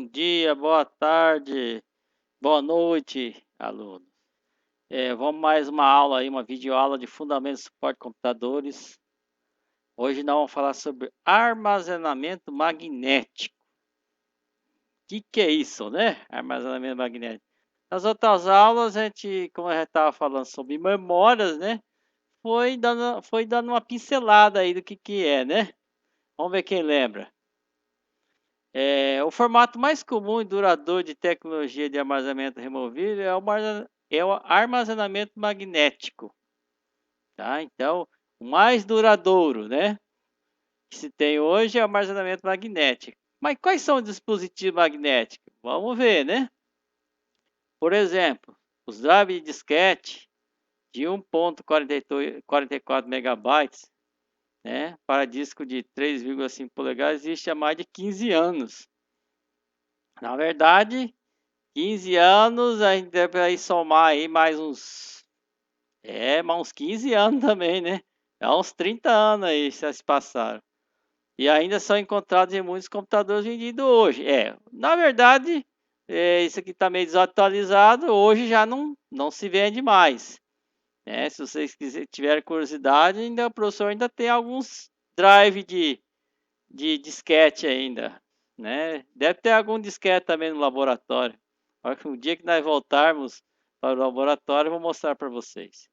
Bom dia, boa tarde, boa noite, aluno. Vamos mais uma aula aí, uma videoaula de Fundamentos de Suporte de Computadores. Hoje nós vamos falar sobre armazenamento magnético. O que é isso, né? Armazenamento magnético. Nas outras aulas, a gente, como eu já estava falando sobre memórias, né? Foi dando uma pincelada aí do que é, né? Vamos ver quem lembra. O formato mais comum e duradouro de tecnologia de armazenamento removível é o armazenamento magnético, tá? Então, o mais duradouro, né, que se tem hoje é o armazenamento magnético. Mas quais são os dispositivos magnéticos? Vamos ver, né? Por exemplo, os drives de disquete de 1.44 megabytes, né, para disco de 3,5 polegadas existe há mais de 15 anos. Na verdade, 15 anos, a gente deve aí somar aí mais uns 15 anos também, né? É uns 30 anos aí já se passaram. E ainda são encontrados em muitos computadores vendidos hoje. Na verdade, isso aqui está meio desatualizado, hoje já não se vende mais. Né? Se vocês tiverem curiosidade, ainda, o professor ainda tem alguns drive de disquete ainda. Né? Deve ter algum disquete também no laboratório. O dia que nós voltarmos para o laboratório, eu vou mostrar para vocês.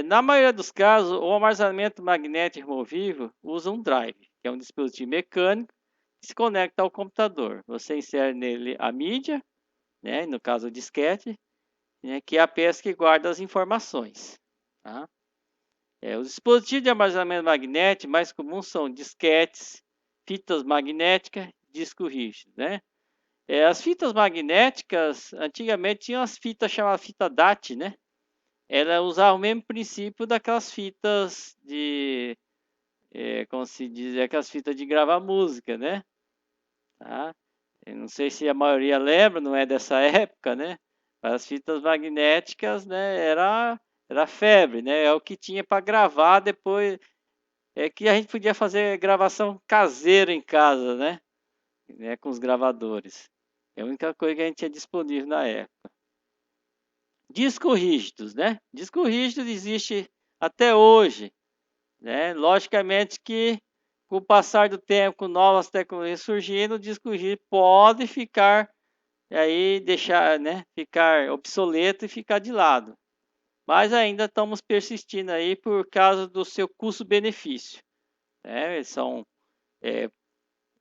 Na maioria dos casos, o armazenamento magnético removível usa um drive, que é um dispositivo mecânico que se conecta ao computador. Você insere nele a mídia, né, no caso o disquete, né, que é a peça que guarda as informações. Tá? Os dispositivos de armazenamento magnético mais comuns são disquetes, fitas magnéticas, disco rígido, né? As fitas magnéticas, antigamente tinham as fitas chamadas fita DAT, né? Ela usava o mesmo princípio daquelas fitas como se diz, aquelas fitas de gravar música, né? Tá? Eu não sei se a maioria lembra, não é dessa época, né? Mas as fitas magnéticas, né, era febre, né? É o que tinha para gravar depois. É que a gente podia fazer gravação caseira em casa, né? Com os gravadores. É a única coisa que a gente tinha disponível na época. Discos rígidos, né? Disco rígido existe até hoje, né? Logicamente que com o passar do tempo, com novas tecnologias surgindo, o disco rígido pode ficar aí deixar, né, ficar obsoleto e ficar de lado. Mas ainda estamos persistindo aí por causa do seu custo-benefício, né? Eles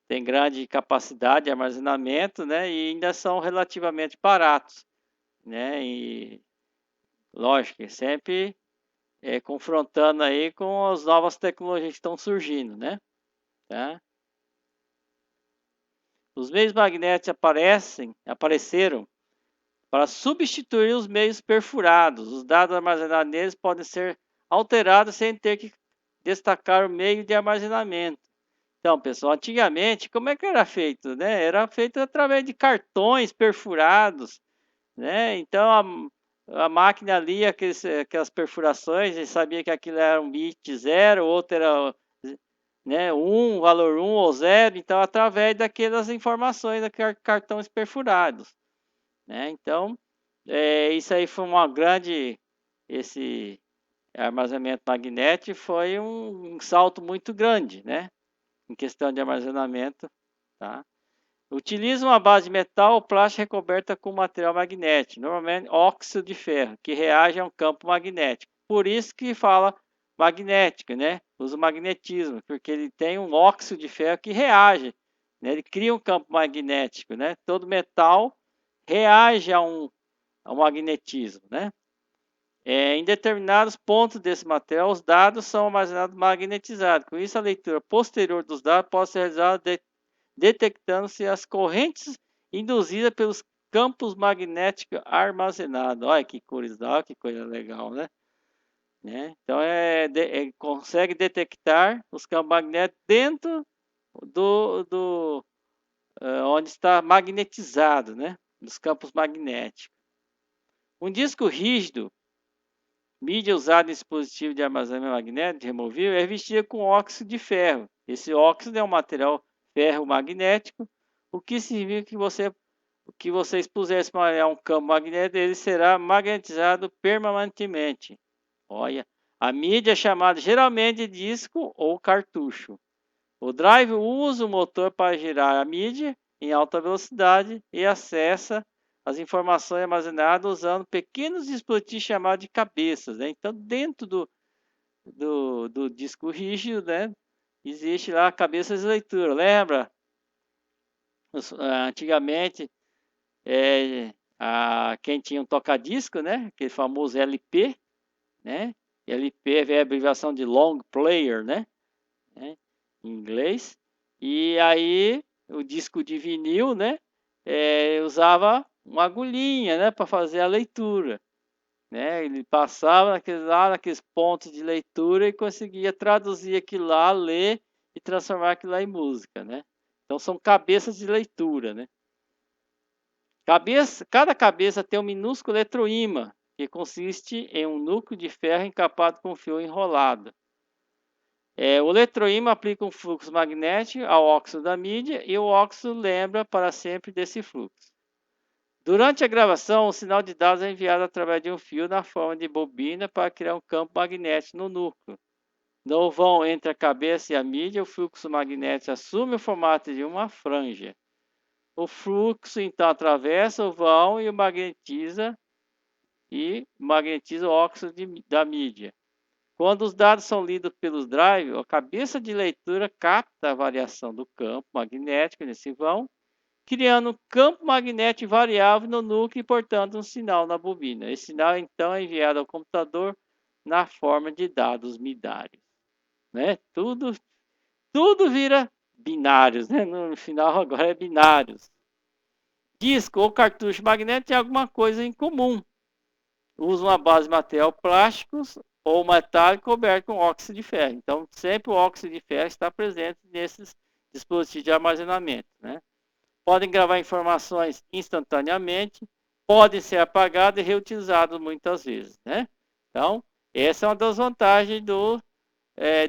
têm grande capacidade de armazenamento, né? E ainda são relativamente baratos, né? E lógico, sempre confrontando aí com as novas tecnologias que estão surgindo, né? Tá? Os meios magnéticos apareceram para substituir os meios perfurados. Os dados armazenados neles podem ser alterados sem ter que destacar o meio de armazenamento. Então, pessoal, antigamente, como é que era feito, né? Era feito através de cartões perfurados, né? Então, a máquina lia aquelas perfurações e sabia que aquilo era um bit zero, outro era, né, valor 1 ou 0. Então, através daquelas informações, daqueles cartões perfurados, né? Então, isso aí foi esse armazenamento magnético foi um salto muito grande, né? Em questão de armazenamento, tá? Utiliza uma base de metal ou plástico recoberta com material magnético, normalmente óxido de ferro, que reage a um campo magnético. Por isso que fala magnético, né? Usa o magnetismo, porque ele tem um óxido de ferro que reage, né? Ele cria um campo magnético, né? Todo metal reage ao magnetismo, né? Em determinados pontos desse material, os dados são armazenados magnetizados. Com isso, a leitura posterior dos dados pode ser realizada detectando-se as correntes induzidas pelos campos magnéticos armazenados. Olha que curiosidade, que coisa legal, né? Então, consegue detectar os campos magnéticos dentro onde está magnetizado, né? Dos campos magnéticos. Um disco rígido, mídia usada em dispositivo de armazenamento magnético removível, é revestida com óxido de ferro. Esse óxido é um material ferromagnético, o que significa que você expuser esse material a um campo magnético, ele será magnetizado permanentemente. Olha, a mídia é chamada geralmente de disco ou cartucho. O drive usa o motor para girar a mídia em alta velocidade e acessa as informações armazenadas usando pequenos dispositivos chamados de cabeças, né? Então, dentro do disco rígido, né, existe lá a cabeça de leitura. Lembra? Antigamente, quem tinha um toca-disco, né, aquele famoso LP, né? LP é a abreviação de Long Player, né? Em inglês. E aí o disco de vinil, né? Usava uma agulhinha, né? Para fazer a leitura, né? Ele passava naqueles pontos de leitura e conseguia traduzir aquilo lá, ler e transformar aquilo lá em música, né? Então são cabeças de leitura, né? Cada cabeça tem um minúsculo eletroímã, que consiste em um núcleo de ferro encapado com fio enrolado. O eletroímã aplica um fluxo magnético ao óxido da mídia e o óxido lembra para sempre desse fluxo. Durante a gravação, o sinal de dados é enviado através de um fio na forma de bobina para criar um campo magnético no núcleo. No vão entre a cabeça e a mídia, o fluxo magnético assume o formato de uma franja. O fluxo então atravessa o vão e magnetiza o óxido da mídia. Quando os dados são lidos pelos drives, a cabeça de leitura capta a variação do campo magnético nesse vão, criando um campo magnético variável no núcleo e, portanto, um sinal na bobina. Esse sinal, então, é enviado ao computador na forma de dados binários. Né? Tudo vira binários, né? No final, agora é binários. Disco ou cartucho magnético tem alguma coisa em comum. Usa uma base de material plásticos ou metálico coberto com óxido de ferro. Então, sempre o óxido de ferro está presente nesses dispositivos de armazenamento, né? Podem gravar informações instantaneamente, podem ser apagados e reutilizados muitas vezes, né? Então, essa é uma das vantagens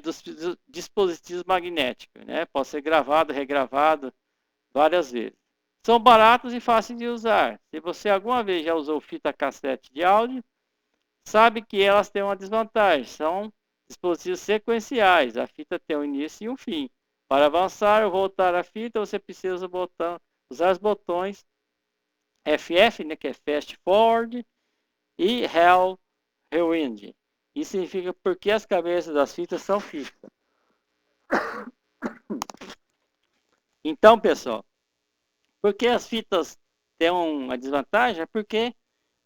dos dispositivos magnéticos, né? Pode ser gravado, regravado várias vezes. São baratos e fáceis de usar. Se você alguma vez já usou fita cassete de áudio, sabe que elas têm uma desvantagem. São dispositivos sequenciais. A fita tem um início e um fim. Para avançar ou voltar a fita, você precisa usar os botões FF, né, que é Fast Forward, e Rewind. Isso significa porque as cabeças das fitas são fixas. Então, pessoal, porque as fitas têm uma desvantagem? É porque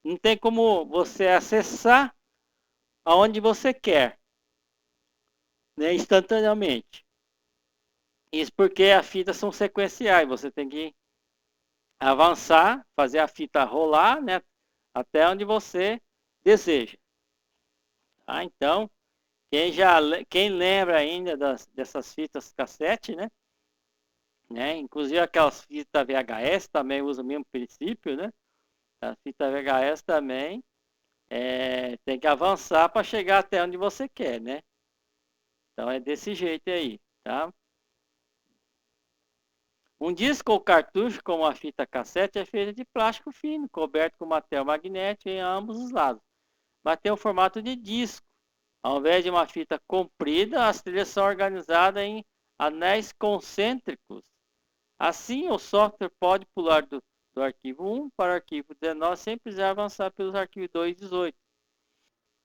não tem como você acessar aonde você quer, né, instantaneamente. Isso porque as fitas são sequenciais, você tem que avançar, fazer a fita rolar, né, até onde você deseja. Tá? Então, quem lembra ainda dessas fitas cassete, né? Inclusive aquelas fitas VHS também usam o mesmo princípio, né? A fita VHS também tem que avançar para chegar até onde você quer, né? Então é desse jeito aí, tá? Um disco ou cartucho, como a fita cassete, é feito de plástico fino, coberto com material magnético em ambos os lados, mas tem o formato de disco. Ao invés de uma fita comprida, as trilhas são organizadas em anéis concêntricos. Assim, o software pode pular do arquivo 1 para o arquivo 19 sem precisar avançar pelos arquivos 2 e 18.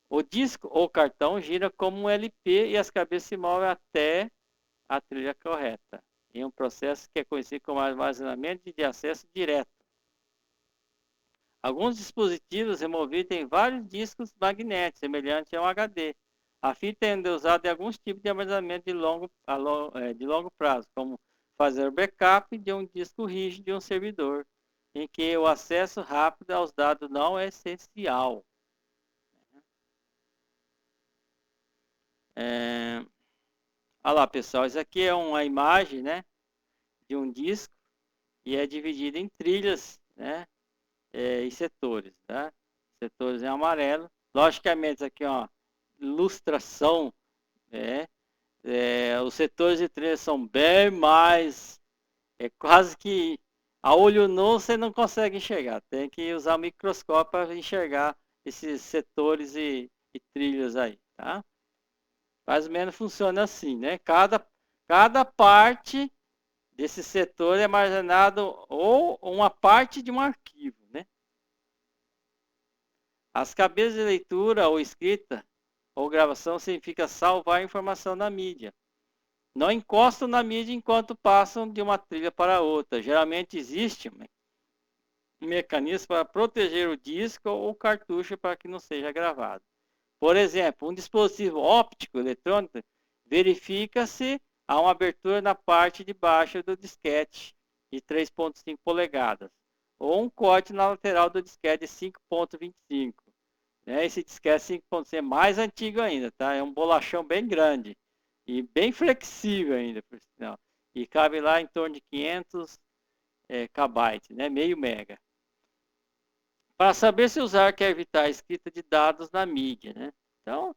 O disco ou cartão gira como um LP e as cabeças se movem até a trilha correta, em um processo que é conhecido como armazenamento de acesso direto. Alguns dispositivos removíveis têm vários discos magnéticos, semelhantes a um HD. A fita é usada em alguns tipos de armazenamento de longo prazo, como fazer o backup de um disco rígido de um servidor, em que o acesso rápido aos dados não é essencial. Olha lá, pessoal, isso aqui é uma imagem, né, de um disco e é dividido em trilhas, né, e setores, tá? Setores em amarelo. Logicamente, isso aqui é uma ilustração, né? Os setores de trilhas são bem mais, quase que A olho nu você não consegue enxergar, tem que usar o microscópio para enxergar esses setores e trilhos aí, tá? Mais ou menos funciona assim, né? Cada parte desse setor é armazenado ou uma parte de um arquivo, né? As cabeças de leitura ou escrita ou gravação significa salvar a informação na mídia. Não encostam na mídia enquanto passam de uma trilha para outra. Geralmente existe um mecanismo para proteger o disco ou o cartucho para que não seja gravado. Por exemplo, um dispositivo óptico eletrônico verifica se há uma abertura na parte de baixo do disquete de 3,5 polegadas ou um corte na lateral do disquete de 5,25. Esse disquete 5,5 é mais antigo ainda, tá? É um bolachão bem grande e bem flexível ainda, por sinal. E cabe lá em torno de 500 kbytes, né? Meio mega. Para saber se usar, quer evitar a escrita de dados na mídia, né? Então,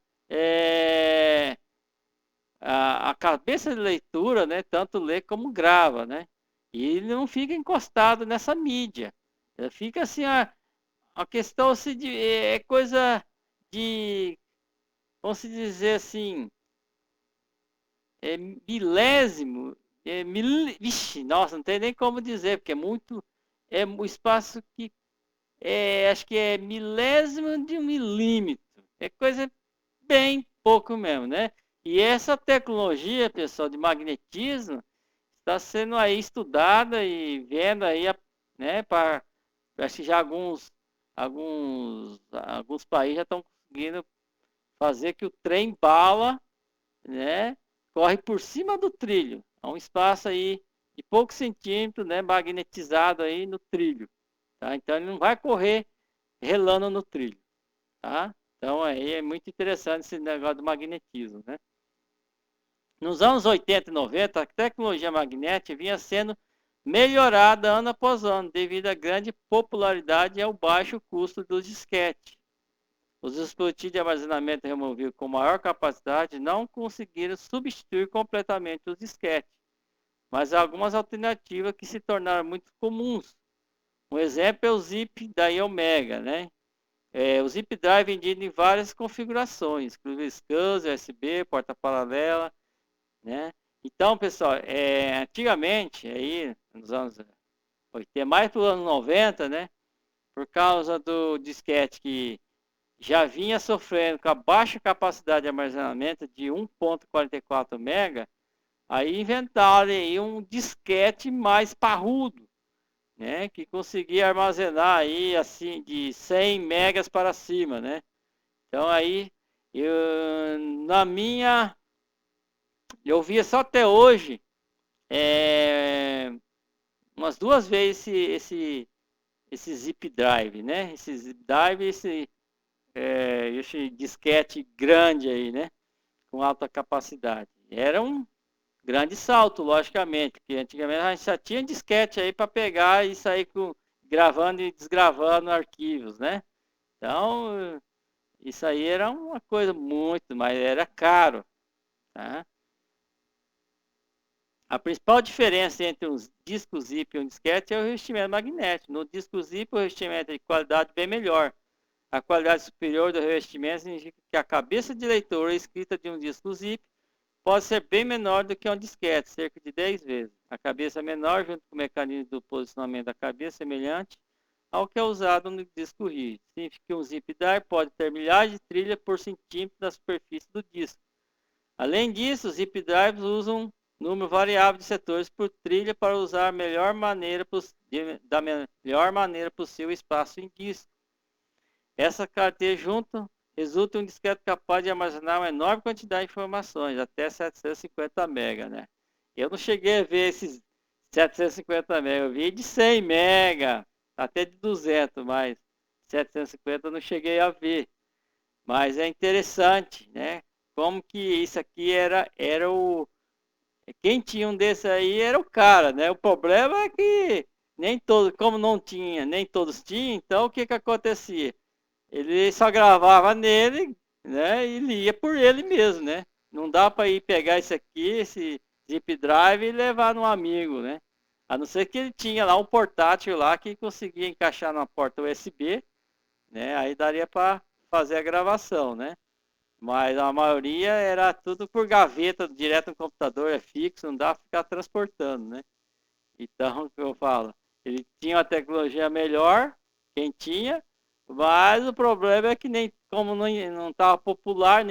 a cabeça de leitura, né? Tanto lê como grava, né? E ele não fica encostado nessa mídia. Ele fica assim, a questão assim, é coisa de, vamos dizer assim, milésimo, vixe, nossa, não tem nem como dizer, porque é muito, é um espaço que acho que é milésimo de um milímetro, é coisa bem pouco mesmo, né? E essa tecnologia, pessoal, de magnetismo, está sendo aí estudada e vendo aí, né, para, acho que já alguns países já estão conseguindo fazer que o trem bala, né, corre por cima do trilho. É um espaço aí de poucos centímetros, né, magnetizado aí no trilho, tá? Então ele não vai correr relando no trilho, tá? Então aí é muito interessante esse negócio do magnetismo, né? Nos anos 80 e 90, a tecnologia magnética vinha sendo melhorada ano após ano, devido à grande popularidade e ao baixo custo dos disquetes. Os dispositivos de armazenamento removível com maior capacidade não conseguiram substituir completamente os disquetes, mas há algumas alternativas que se tornaram muito comuns. Um exemplo é o Zip da Omega, né? O Zip Drive é vendido em várias configurações, inclusive SCSI, USB, porta paralela, né? Então, pessoal, antigamente, aí, nos anos 80, mais para os anos 90, né? Por causa do disquete que já vinha sofrendo com a baixa capacidade de armazenamento de 1,44 MB, aí inventaram aí um disquete mais parrudo, né, que conseguia armazenar aí assim de 100 megas para cima, né? Então aí eu via só até hoje umas duas vezes esse zip drive, né? Esse zip drive, esse disquete grande aí, né? Com alta capacidade. Era um grande salto, logicamente, porque antigamente a gente já tinha disquete aí para pegar e sair gravando e desgravando arquivos, né? Então, isso aí era uma coisa muito, mas era caro, tá? A principal diferença entre um disco zip e um disquete é o revestimento magnético. No disco zip, o revestimento é de qualidade bem melhor. A qualidade superior do revestimento significa que a cabeça de leitor escrita de um disco zip pode ser bem menor do que um disquete, cerca de 10 vezes. A cabeça menor, junto com o mecanismo do posicionamento da cabeça, semelhante ao que é usado no disco rígido. Significa que um zip drive pode ter milhares de trilhas por centímetro da superfície do disco. Além disso, os zip drives usam um número variável de setores por trilha para usar da melhor maneira possível o espaço em disco. Essa carteira junto resulta em um disquete capaz de armazenar uma enorme quantidade de informações, até 750 MB, né? Eu não cheguei a ver esses 750 MB, eu vi de 100 MB, até de 200, mas 750 eu não cheguei a ver. Mas é interessante, né? Como que isso aqui era o... Quem tinha um desse aí era o cara, né? O problema é que nem todos, como não tinha, nem todos tinham, então o que que acontecia? Ele só gravava nele, né? E lia por ele mesmo, né? Não dá para ir pegar esse aqui, esse zip drive e levar num amigo, né? A não ser que ele tinha lá um portátil lá que conseguia encaixar na porta USB, né? Aí daria para fazer a gravação, né? Mas a maioria era tudo por gaveta, direto no computador, é fixo, não dá para ficar transportando, né? Então, o que eu falo, ele tinha uma tecnologia melhor, quem tinha, mas o problema é que nem como não estava popular,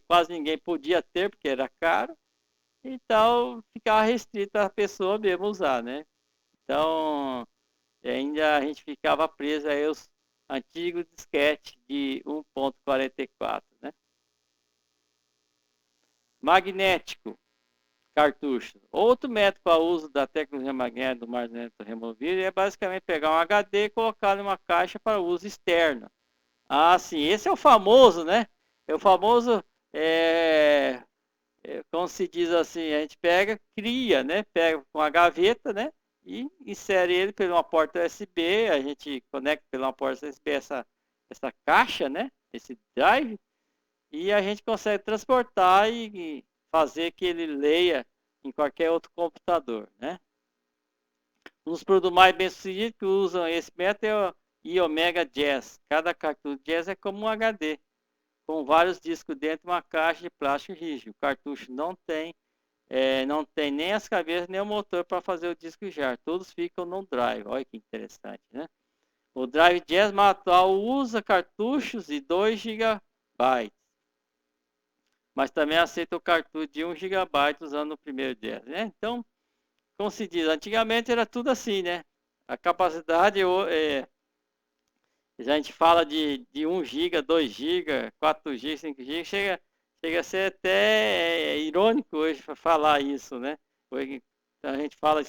quase ninguém podia ter, porque era caro, então ficava restrito a pessoa mesmo usar, né? Então, ainda a gente ficava preso aí aos antigos disquetes de 1.44, né? Magnético, cartucho. Outro método para o uso da tecnologia magnética do armazenamento removível é basicamente pegar um HD e colocar em uma caixa para uso externo. Ah, sim, esse é o famoso, né? É o famoso, é, como se diz assim, a gente pega, cria, né? Pega com a gaveta, né? E insere ele por uma porta USB, a gente conecta pela porta USB essa caixa, né? Esse drive, e a gente consegue transportar e fazer que ele leia em qualquer outro computador, né? Um dos produtos mais bem-sucedidos que usam esse método é o Iomega Jazz. Cada cartucho Jazz é como um HD, com vários discos dentro de uma caixa de plástico rígido. O cartucho não tem nem as cabeças nem o motor para fazer o disco girar. Todos ficam no drive. Olha que interessante, né? O Drive Jazz atual usa cartuchos de 2 GB, mas também aceita o cartucho de 1 GB usando o primeiro Jazz, né? Então, como se diz, antigamente era tudo assim, né? A capacidade, a gente fala de 1 GB, 2 GB, 4 GB, 5 GB, chega a ser até irônico hoje falar isso, né? Hoje a gente fala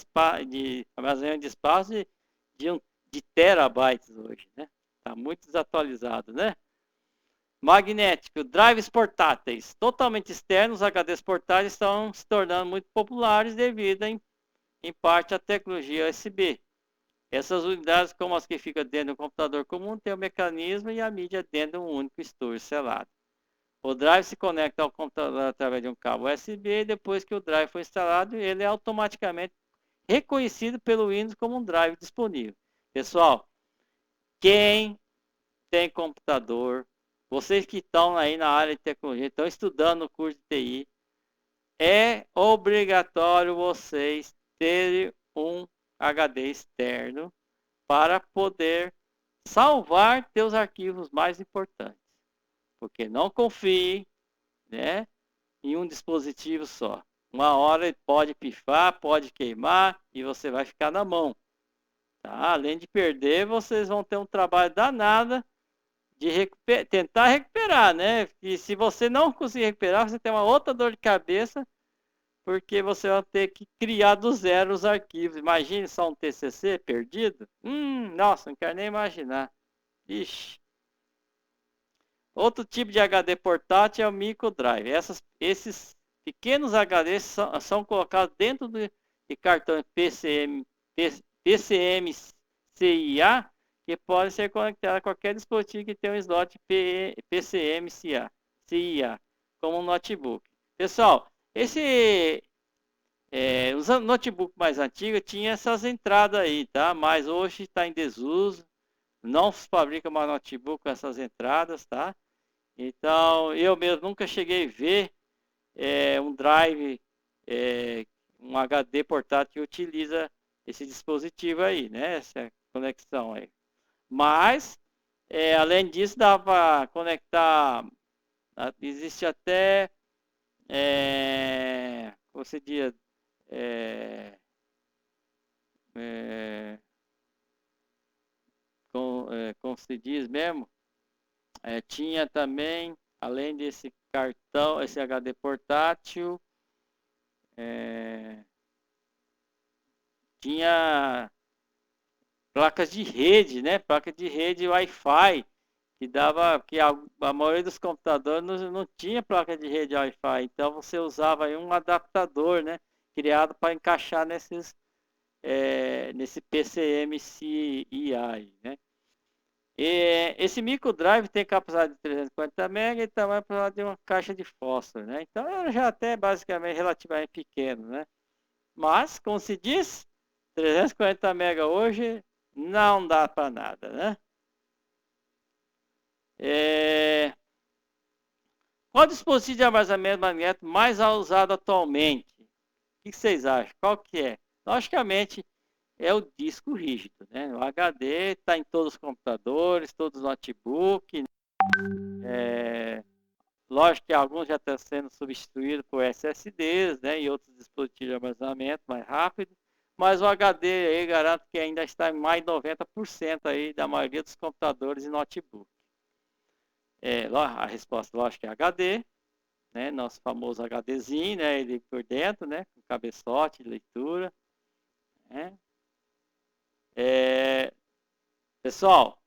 de armazenamento de espaço de, de terabytes hoje, né? Está muito desatualizado, né? Magnético, drives portáteis, totalmente externos, HDs portáteis estão se tornando muito populares devido, em parte, à tecnologia USB. Essas unidades, como as que ficam dentro do computador comum, têm o mecanismo e a mídia dentro de um único estojo selado. O drive se conecta ao computador através de um cabo USB e depois que o drive foi instalado, ele é automaticamente reconhecido pelo Windows como um drive disponível. Pessoal, quem tem computador, vocês que estão aí na área de tecnologia, estão estudando o curso de TI, é obrigatório vocês terem um HD externo para poder salvar seus arquivos mais importantes. Porque não confie, né, em um dispositivo só. Uma hora ele pode pifar, pode queimar e você vai ficar na mão. Tá? Além de perder, vocês vão ter um trabalho danado de tentar recuperar, né? E se você não conseguir recuperar, você tem uma outra dor de cabeça, porque você vai ter que criar do zero os arquivos. Imagine só um TCC perdido. Nossa, não quero nem imaginar. Ixi. Outro tipo de HD portátil é o microdrive. Esses pequenos HDs são colocados dentro de cartões PCMCIA que podem ser conectados a qualquer dispositivo que tenha um slot PCMCIA, como um notebook. Pessoal, os notebooks mais antigos tinham essas entradas aí, tá? Mas hoje está em desuso. Não se fabrica mais notebook com essas entradas, tá? Então, eu mesmo nunca cheguei a ver um drive, é, um HD portátil que utiliza esse dispositivo aí, né? Essa conexão aí. Mas, além disso, dá para conectar, existe até, como se diz, é, é, como se diz mesmo, tinha também, além desse cartão, esse HD portátil, tinha placas de rede, né? Placa de rede Wi-Fi, que a maioria dos computadores não tinha placa de rede Wi-Fi, então você usava aí um adaptador, né? Criado para encaixar nesse PCMCI, né? Esse micro drive tem capacidade de 340 MB e tamanho de uma caixa de fósforo, né? Então era já até basicamente relativamente pequeno, né? Mas, como se diz, 340 MB hoje não dá para nada, né? Qual dispositivo de armazenamento magnético mais usado atualmente? O que vocês acham? Qual que é? Logicamente, é o disco rígido, né? O HD está em todos os computadores, todos os notebooks. Lógico que alguns já estão sendo substituídos por SSDs, né? E outros dispositivos de armazenamento mais rápido. Mas o HD aí garanto que ainda está em mais de 90% aí da maioria dos computadores e notebooks. A resposta, lógico, é HD, né? Nosso famoso HDzinho, né? Ele por dentro, né? Com cabeçote, leitura, né? Pessoal,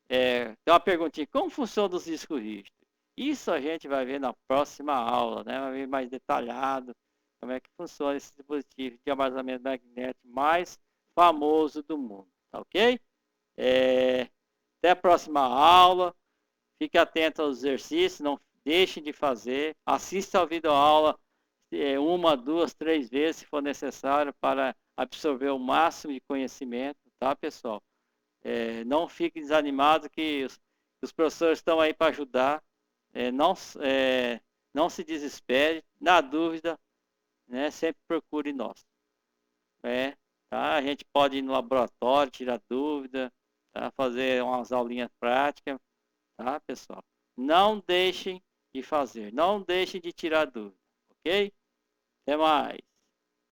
tem uma perguntinha. Como funciona os discos rígidos? Isso a gente vai ver na próxima aula, né? Vai ver mais detalhado como é que funciona esse dispositivo de armazenamento magnético mais famoso do mundo, tá ok? Até a próxima aula. Fique atento aos exercícios, não deixem de fazer. Assista a videoaula uma, duas, três vezes, se for necessário, para absorver o máximo de conhecimento, tá, pessoal? Não fique desanimado que os professores estão aí para ajudar. Não se desespere. Na dúvida, né, sempre procure nós. Tá? A gente pode ir no laboratório, tirar dúvida, tá? Fazer umas aulinhas práticas, tá, pessoal? Não deixem de fazer, não deixem de tirar dúvida, ok? Até mais.